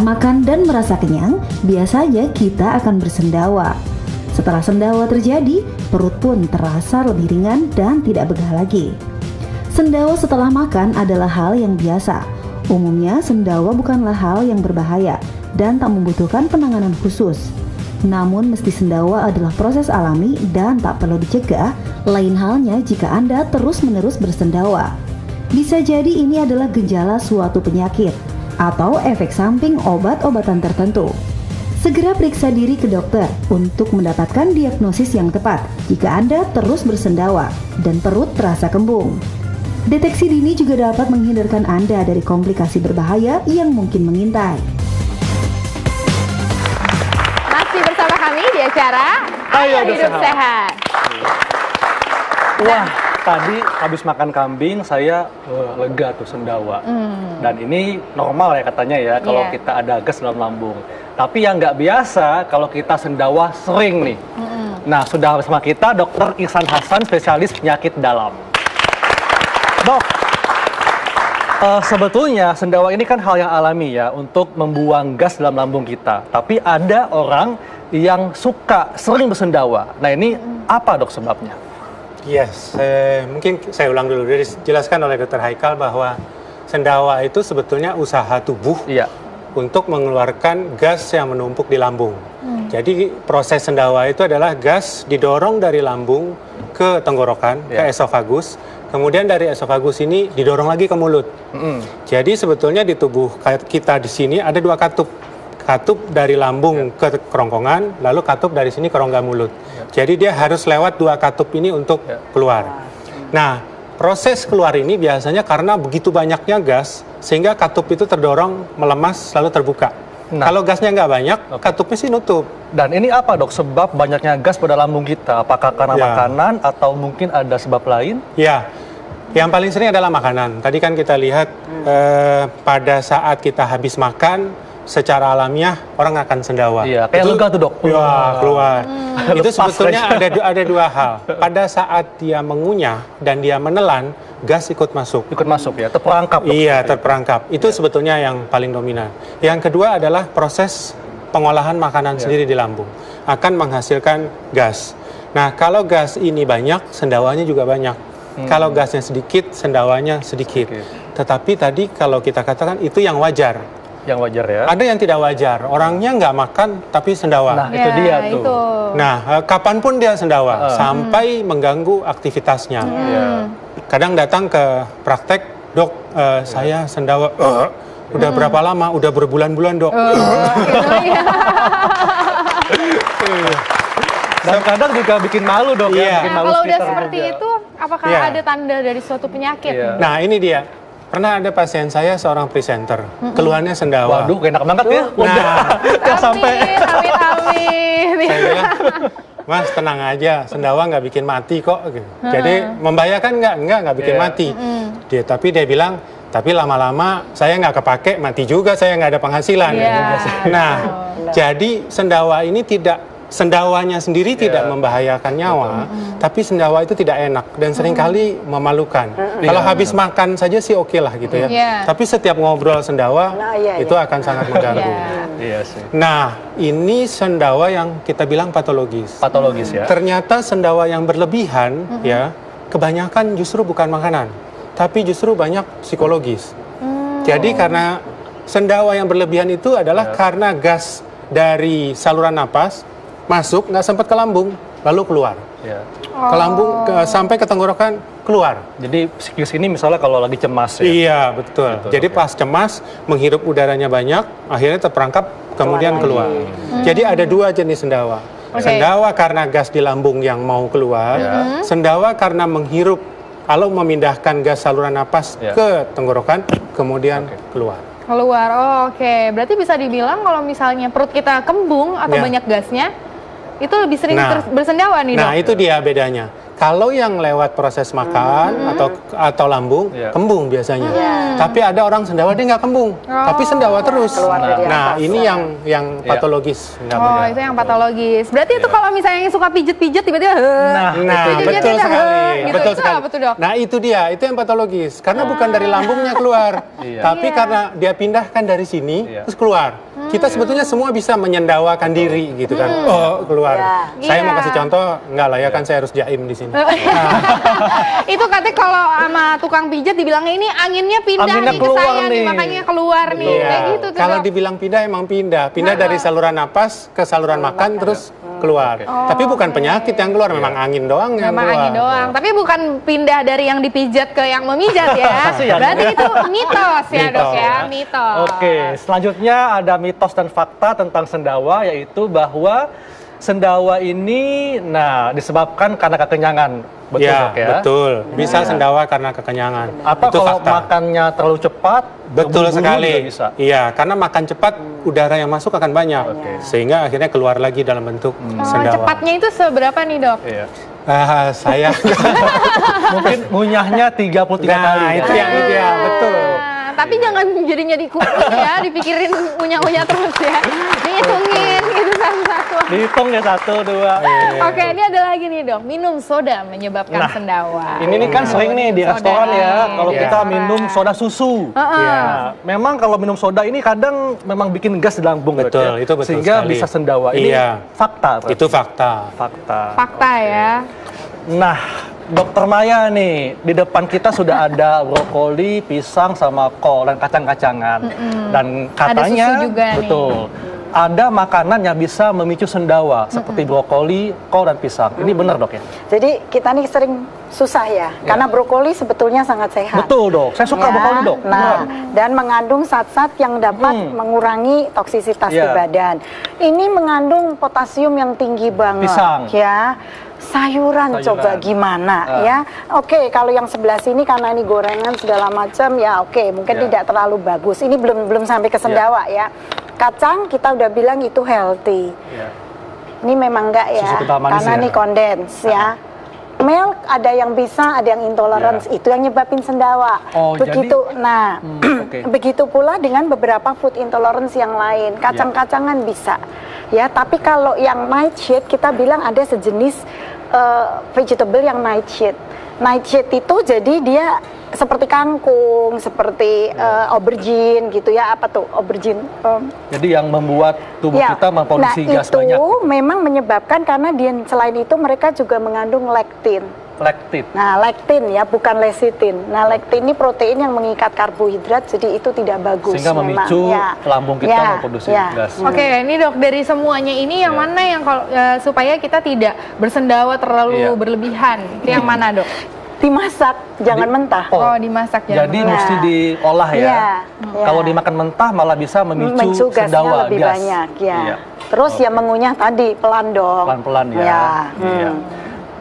makan dan merasa kenyang, biasanya kita akan bersendawa. Setelah sendawa terjadi, perut pun terasa lebih ringan dan tidak begah lagi. Sendawa setelah makan adalah hal yang biasa. Umumnya, sendawa bukanlah hal yang berbahaya dan tak membutuhkan penanganan khusus. Namun, meski sendawa adalah proses alami dan tak perlu dicegah, lain halnya jika Anda terus-menerus bersendawa. Bisa jadi ini adalah gejala suatu penyakit atau efek samping obat-obatan tertentu. Segera periksa diri ke dokter untuk mendapatkan diagnosis yang tepat jika Anda terus bersendawa dan perut terasa kembung. Deteksi dini juga dapat menghindarkan Anda dari komplikasi berbahaya yang mungkin mengintai. Masih bersama kami di acara Ayo Hidup Sehat. Wah, tadi habis makan kambing saya lega tuh sendawa. Dan ini normal ya katanya ya kalau kita ada gas dalam lambung. Tapi yang nggak biasa kalau kita sendawa sering nih. Nah, sudah bersama kita Dr. Ihsan Hasan, spesialis penyakit dalam. Dok, sebetulnya sendawa ini kan hal yang alami ya untuk membuang gas dalam lambung kita. Tapi ada orang yang suka sering bersendawa. Nah, ini apa dok sebabnya? Yes, mungkin saya ulang dulu. Dijelaskan oleh Dr. Haikal bahwa sendawa itu sebetulnya usaha tubuh untuk mengeluarkan gas yang menumpuk di lambung. Jadi proses sendawa itu adalah gas didorong dari lambung ke tenggorokan, ke esofagus. Kemudian dari esofagus ini didorong lagi ke mulut. Jadi sebetulnya di tubuh kita di sini ada dua katup. Katup dari lambung ke kerongkongan, lalu katup dari sini ke rongga mulut. Jadi dia harus lewat dua katup ini untuk keluar. Nah, proses keluar ini biasanya karena begitu banyaknya gas, sehingga katup itu terdorong, melemas, lalu terbuka. Nah, kalau gasnya nggak banyak, katupnya sih nutup. Dan ini apa dok sebab banyaknya gas pada lambung kita? Apakah karena makanan atau mungkin ada sebab lain? Ya, yang paling sering adalah makanan. Tadi kan kita lihat pada saat kita habis makan, secara alamiah orang akan sendawa. Iya, kayak lega tuh dok. Ya, keluar. Itu sebetulnya ada dua hal. Pada saat dia mengunyah dan dia menelan, gas ikut masuk. Ikut masuk ya, terperangkap. Iya, terperangkap. Itu sebetulnya yang paling dominan. Yang kedua adalah proses pengolahan makanan sendiri di lambung. Akan menghasilkan gas. Nah, kalau gas ini banyak, sendawanya juga banyak. Kalau gasnya sedikit, sendawanya sedikit. Tetapi tadi kalau kita katakan itu yang wajar. Yang wajar ya. Ada yang tidak wajar. Orangnya nggak makan tapi sendawa. Nah, itu dia tuh. Nah, kapanpun dia sendawa sampai mengganggu aktivitasnya. Kadang datang ke praktek, dok, saya sendawa. Udah berapa lama? Udah berbulan-bulan, dok. Dan kadang juga bikin malu dok ya. Bikin malu kalau udah juga. seperti itu, apakah ada tanda dari suatu penyakit? Nah, ini dia. Pernah ada pasien saya seorang presenter, keluhannya sendawa. Waduh, enak banget ya. Udah sampai. Amin. Saya bilang, Mas tenang aja, sendawa nggak bikin mati kok. Jadi membahayakan nggak bikin mati. Tapi dia bilang, tapi lama-lama saya nggak kepake, mati juga, saya nggak ada penghasilan. Nah, jadi sendawa ini sendawanya sendiri tidak membahayakan nyawa, tapi sendawa itu tidak enak dan seringkali memalukan. Kalau habis makan saja sih oke lah gitu ya. Tapi setiap ngobrol sendawa itu akan sangat mengganggu. Nah, ini sendawa yang kita bilang patologis. Patologis ya. Ternyata sendawa yang berlebihan ya, kebanyakan justru bukan makanan, tapi justru banyak psikologis. Jadi karena sendawa yang berlebihan itu adalah karena gas dari saluran napas masuk, nggak sempat ke lambung, lalu keluar. Ke lambung, sampai ke tenggorokan, keluar. Jadi psikis ini misalnya kalau lagi cemas ya? Iya, betul. Jadi pas cemas, menghirup udaranya banyak, akhirnya terperangkap, kemudian keluar. Jadi ada dua jenis sendawa. Sendawa karena gas di lambung yang mau keluar, sendawa karena menghirup, lalu memindahkan gas saluran napas ke tenggorokan, kemudian keluar. Oke. Berarti bisa dibilang kalau misalnya perut kita kembung atau banyak gasnya, itu lebih sering bersendawa nih dok? Nah, itu dia bedanya. Kalau yang lewat proses makan atau lambung, kembung biasanya. Tapi ada orang sendawa dia nggak kembung, tapi sendawa terus. Nah, ini yang patologis. Itu yang patologis. Berarti itu kalau misalnya yang suka pijet-pijet tiba-tiba betul sekali. Gitu, Betul itu sekali. apa tuh, dok? Nah, itu dia, itu yang patologis. Karena bukan dari lambungnya keluar, tapi karena dia pindahkan dari sini terus keluar. Kita sebetulnya semua bisa menyendawakan diri gitu kan. Oh, keluar. Saya mau kasih contoh, enggak lah ya kan saya harus jaim di sini. Itu katanya kalau sama tukang pijat dibilangnya ini anginnya pindah nih ke saya nih, makanya keluar nih. Kayak gitu tuh. Kalau dibilang pindah emang pindah dari saluran napas ke saluran makan terus keluar. Tapi bukan penyakit yang keluar, memang angin doang yang memang keluar. angin doang. Tapi bukan pindah dari yang dipijat ke yang memijat ya. Berarti itu mitos ya, Dok ya, mitos. Oke, selanjutnya ada mitos dan fakta tentang sendawa, yaitu bahwa sendawa ini disebabkan karena kekenyangan. Betul, Ya, Dok ya? betul. Bisa sendawa karena kekenyangan. Atau itu kalau fakta. makannya terlalu cepat, Betul buru-buru sekali. juga bisa. Iya, karena makan cepat udara yang masuk akan banyak. Sehingga akhirnya keluar lagi dalam bentuk sendawa. Cepatnya itu seberapa nih, Dok? Iya. Saya Mungkin ngunyahnya 33 kali. Nah, itu yang ideal, betul. Tapi jangan jadinya dikumpul ya, dipikirin unya-unya terus ya. Dihitungin gitu satu-satu. Dihitung ya 1, 2. Oke, ini ada lagi nih, Dok. Minum soda menyebabkan sendawa. Ini nih kan sering nih di Soda. restoran ya, kalau Iya. kita minum soda susu. Nah, memang kalau minum soda ini kadang memang bikin gas di lambung. Dok, Betul, ya? itu betul Sehingga sekali. bisa sendawa. Ini fakta. Berarti. Itu fakta. Fakta ya. Nah, Dokter Maya nih, di depan kita sudah ada brokoli, pisang, sama kol dan kacang-kacangan. Dan katanya, ada susu juga betul, ada makanan yang bisa memicu sendawa seperti brokoli, kol dan pisang. Ini benar, Dok ya? Jadi kita nih sering susah ya, karena brokoli sebetulnya sangat sehat. Betul, Dok. Saya suka brokoli, Dok. Nah, dan mengandung zat-zat yang dapat mengurangi toksisitas di badan. Ini mengandung potasium yang tinggi banget. Pisang. Ya. Sayuran coba gimana ya. Oke, kalau yang sebelah sini karena ini gorengan segala macam ya oke, mungkin tidak terlalu bagus. Ini belum sampai ke sendawa ya. Kacang kita udah bilang itu healthy. Ini memang enggak ya, karena ini kondens ya. Milk ada yang bisa, ada yang intolerance, itu yang nyebabin sendawa. Begitu, begitu pula dengan beberapa food intolerance yang lain. Kacang-kacangan bisa, ya. Tapi kalau yang nightshade kita bilang ada sejenis vegetable yang nightshade. Nightshade itu jadi dia seperti kangkung, seperti aubergine gitu ya, apa tuh aubergine? Jadi yang membuat tubuh kita memproduksi gas banyak. Nah itu memang menyebabkan karena dia selain itu mereka juga mengandung lektin. Lektin. Nah lektin ya, bukan lecithin. Nah lektin ini protein yang mengikat karbohidrat, jadi itu tidak bagus. Sehingga memicu lambung kita memproduksi gas. Oke, ini Dok, dari semuanya ini yang mana yang kalau supaya kita tidak bersendawa terlalu berlebihan? Itu yang mana, Dok? Dimasak, jangan mentah. Oh, dimasak jangan. Jadi mesti diolah ya. Kalau dimakan mentah malah bisa memicu sendawa, lebih gas. banyak ya. Terus ya mengunyah tadi pelan dong. Pelan-pelan ya.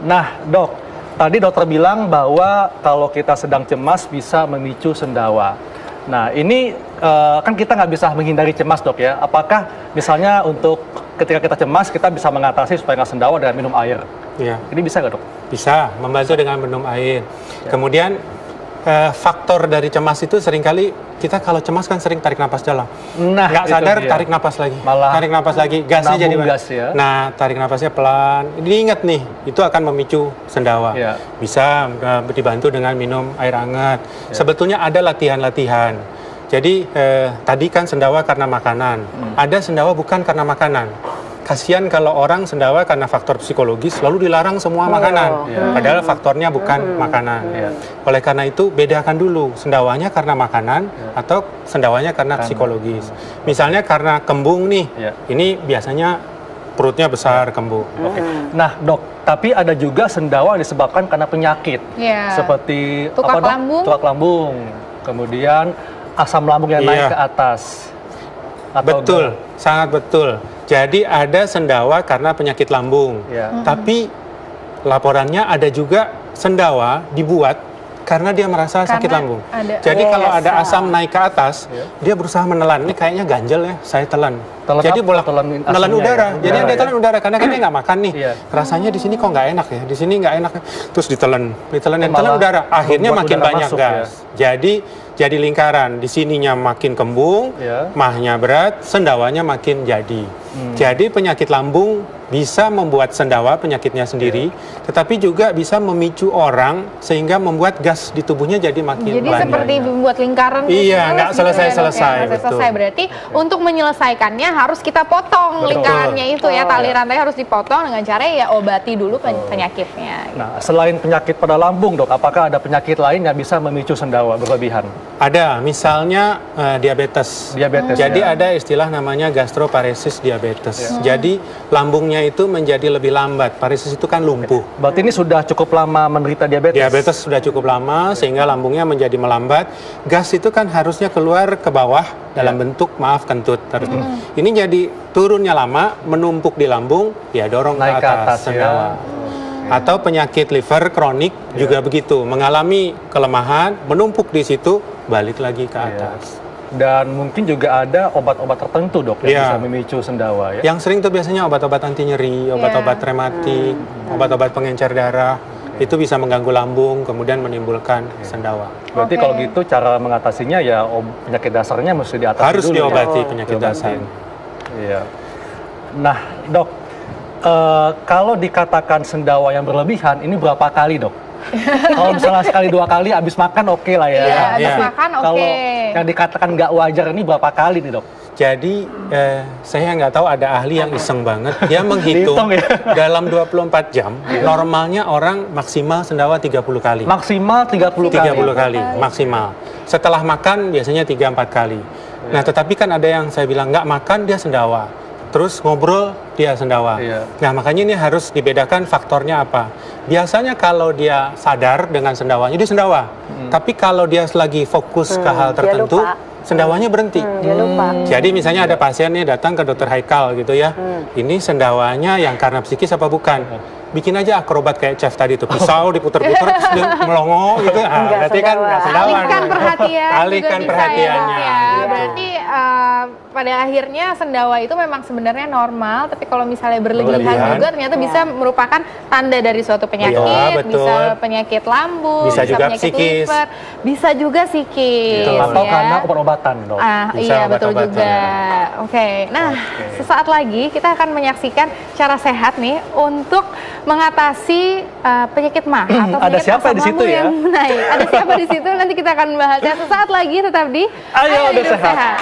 Nah, Dok, tadi dokter bilang bahwa kalau kita sedang cemas bisa memicu sendawa. Nah, ini kan kita nggak bisa menghindari cemas, Dok ya. Apakah misalnya untuk ketika kita cemas kita bisa mengatasi supaya nggak sendawa dengan minum air? Iya. Ini bisa nggak, Dok? Bisa, membantu dengan minum air. Kemudian faktor dari cemas itu seringkali kita kalau cemas kan sering tarik napas dalam. Nah, nggak sadar tarik napas lagi. Malah tarik napas lagi, gasnya jadi gas ya. Nah, tarik napasnya pelan. Diingat nih, itu akan memicu sendawa. Bisa dibantu dengan minum air hangat. Sebetulnya ada latihan-latihan. Jadi tadi kan sendawa karena makanan. Ada sendawa bukan karena makanan. Kasihan kalau orang sendawa karena faktor psikologis lalu dilarang semua makanan, padahal faktornya bukan makanan. Oleh karena itu bedakan dulu sendawanya karena makanan atau sendawanya karena psikologis. Misalnya karena kembung nih, ini biasanya perutnya besar kembung. Nah, Dok, tapi ada juga sendawa yang disebabkan karena penyakit, seperti tukak lambung, tukak lambung, kemudian asam lambung yang naik ke atas. Betul, sangat betul. Jadi ada sendawa karena penyakit lambung, tapi laporannya ada juga sendawa dibuat karena dia merasa sakit lambung. Jadi kalau ada asam naik ke atas, dia berusaha menelan. Ini kayaknya ganjel ya, saya telan. Jadi boleh telan udara. Jadi dia telan udara karena kan dia nggak makan nih. Rasanya di sini kok nggak enak ya, di sini nggak enak. Terus ditelan udara. Akhirnya makin banyak gas. Jadi lingkaran. Di sininya makin kembung, mahnya berat, sendawanya makin jadi. Jadi penyakit lambung bisa membuat sendawa penyakitnya sendiri, tetapi juga bisa memicu orang sehingga membuat gas di tubuhnya jadi makin Jadi seperti membuat lingkaran. Iya, nggak selesai-selesai. Selesai berarti untuk menyelesaikannya harus kita potong lingkarannya itu ya, tali rantai harus dipotong dengan cara ya obati dulu penyakitnya. Nah, selain penyakit pada lambung, Dok, apakah ada penyakit lain yang bisa memicu sendawa berlebihan? Ada, misalnya diabetes. Jadi ada istilah namanya gastroparesis diabetes. Jadi lambungnya itu menjadi lebih lambat. Paresis itu kan lumpuh. Berarti ini sudah cukup lama menderita diabetes? Diabetes sudah cukup lama sehingga lambungnya menjadi melambat. Gas itu kan harusnya keluar ke bawah dalam bentuk kentut. Ini jadi turunnya lama, menumpuk di lambung, ya dorong naik ke atas sendawa. Atau penyakit liver kronik juga begitu, mengalami kelemahan, menumpuk di situ, balik lagi ke atas. Dan mungkin juga ada obat-obat tertentu, Dok, yang bisa memicu sendawa ya. Yang sering tuh biasanya obat-obat anti nyeri, obat-obat rematik, obat-obat pengencer darah. Itu bisa mengganggu lambung, kemudian menimbulkan sendawa. Berarti kalau gitu cara mengatasinya ya penyakit dasarnya mesti diatasi harus dulu. Harus diobati penyakit dasar. Iya. Nah, Dok, kalau dikatakan sendawa yang berlebihan, ini berapa kali, Dok? Kalau misalnya sekali 2 kali abis makan oke lah ya. Iya, abis makan oke. Kalau yang dikatakan nggak wajar ini berapa kali nih, Dok? Jadi saya nggak tahu, ada ahli yang iseng banget. Dia menghitung dalam 24 jam, normalnya orang maksimal sendawa 30 kali. Maksimal 30 kali, maksimal. Setelah makan biasanya 3-4 kali. Nah, tetapi kan ada yang saya bilang nggak makan dia sendawa. Terus ngobrol dia sendawa. Nah, makanya ini harus dibedakan faktornya apa. Biasanya kalau dia sadar dengan sendawanya, dia sendawa. Tapi kalau dia lagi fokus ke hal tertentu, sendawanya berhenti. Dia lupa. Jadi misalnya ada pasien nih datang ke dokter Haikal gitu ya. Ini sendawanya yang karena psikis apa bukan? Bikin aja akrobat kayak chef tadi tuh, pisau diputer-puter terus dia melongo gitu. Berarti kan nggak sendawa. Alihkan perhatian. Alihkan perhatiannya. Ya. Berarti pada akhirnya sendawa itu memang sebenarnya normal, tapi kalau misalnya berlebihan juga ternyata bisa merupakan tanda dari suatu penyakit, bisa penyakit lambung, bisa juga penyakit psikis, liver, bisa juga psikis. Atau karena obat-obatan, Dok. Iya, betul juga. Oke. Nah, sesaat lagi kita akan menyaksikan cara sehat nih untuk mengatasi penyakit mah atau ada penyakit siapa asam di situ lambung ya? yang naik. Ada siapa di situ? Nanti kita akan bahasnya sesaat lagi, tetap di Ayo Udah Sehat.